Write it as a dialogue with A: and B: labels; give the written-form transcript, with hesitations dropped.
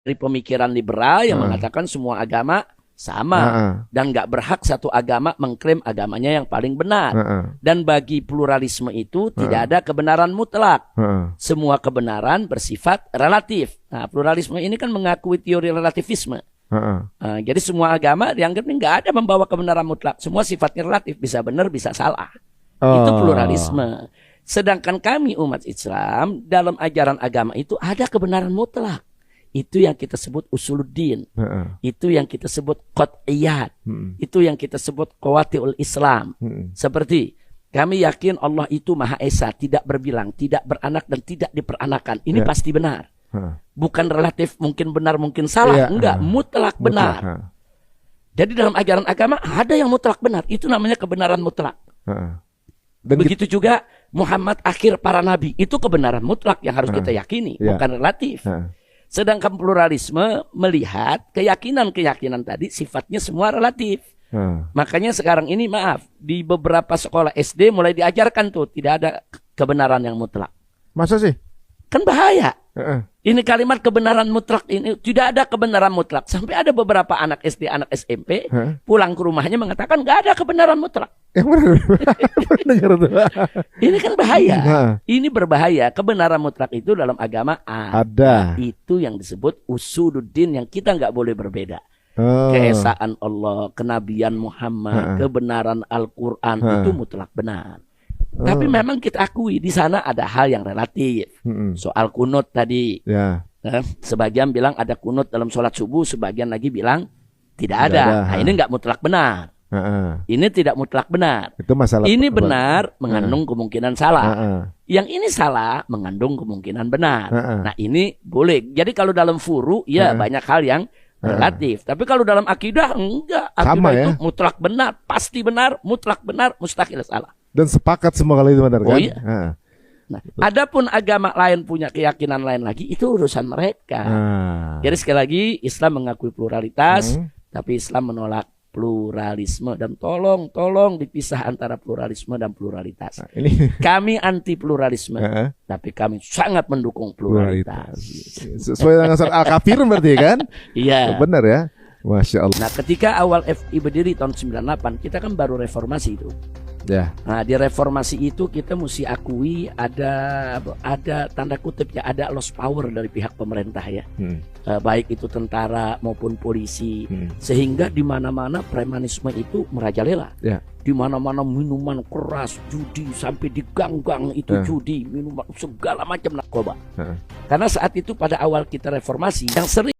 A: dari pemikiran liberal yang mengatakan semua agama sama dan nggak berhak satu agama mengklaim agamanya yang paling benar. Dan bagi pluralisme itu tidak ada kebenaran mutlak. Semua kebenaran bersifat relatif. Nah, pluralisme ini kan mengakui teori relativisme. Jadi semua agama dianggap ini nggak ada membawa kebenaran mutlak. Semua sifatnya relatif, bisa benar, bisa salah. Itu pluralisme. Sedangkan kami umat Islam dalam ajaran agama itu ada kebenaran mutlak. Itu yang kita sebut usuluddin. Itu yang kita sebut qat'iyat. Itu yang kita sebut qawati'ul Islam. Seperti kami yakin Allah itu Maha Esa, tidak berbilang, tidak beranak dan tidak diperanakan. Ini pasti benar. Bukan relatif, mungkin benar, mungkin salah. Enggak, mutlak benar. Jadi dalam ajaran agama ada yang mutlak benar. Itu namanya kebenaran mutlak. Begitu juga Muhammad akhir para nabi. Itu kebenaran mutlak yang harus kita yakini, bukan relatif. Sedangkan pluralisme melihat keyakinan-keyakinan tadi sifatnya semua relatif. Makanya sekarang ini maaf, di beberapa sekolah SD mulai diajarkan tuh tidak ada kebenaran yang mutlak.
B: Masa sih?
A: Kan bahaya. Ini kalimat kebenaran mutlak ini, tidak ada kebenaran mutlak. Sampai ada beberapa anak SD, anak SMP pulang ke rumahnya mengatakan nggak ada kebenaran mutlak. Ini kan bahaya. Ini berbahaya. Kebenaran mutlak itu dalam agama ada. Itu yang disebut usuluddin yang kita nggak boleh berbeda. Keesaan Allah, kenabian Muhammad, kebenaran Al-Quran itu mutlak benar. Tapi memang kita akui di sana ada hal yang relatif. Soal kunut tadi, sebagian bilang ada kunut dalam sholat subuh, sebagian lagi bilang tidak ada. Nah, ini nggak mutlak benar. Ini tidak mutlak benar.
B: Itu masalah.
A: Ini benar mengandung kemungkinan salah. Yang ini salah mengandung kemungkinan benar. Nah ini boleh. Jadi kalau dalam furu ya banyak hal yang relatif. Tapi kalau dalam akidah enggak. Akidah
B: sama,
A: itu mutlak benar, pasti benar, mutlak benar, mustahil salah.
B: Dan sepakat semua kali itu benar kan?
A: Iya. Nah, adapun agama lain punya keyakinan lain lagi, itu urusan mereka. Jadi sekali lagi Islam mengakui pluralitas, tapi Islam menolak pluralisme. Dan tolong dipisah antara pluralisme dan pluralitas. Kami anti pluralisme, tapi kami sangat mendukung pluralitas.
B: Sesuai dengan surat Al-Kafir berarti kan?
A: Iya.
B: Benar ya? Masya Allah.
A: Nah, ketika awal FI berdiri tahun 98, kita kan baru reformasi itu. Nah, di reformasi itu kita mesti akui ada tanda kutip ya, ada lost power dari pihak pemerintah ya. Baik itu tentara maupun polisi. Sehingga di mana-mana premanisme itu merajalela. Di mana-mana minuman keras, judi, sampai di gang-gang itu judi, minuman segala macam narkoba. Karena saat itu pada awal kita reformasi yang sering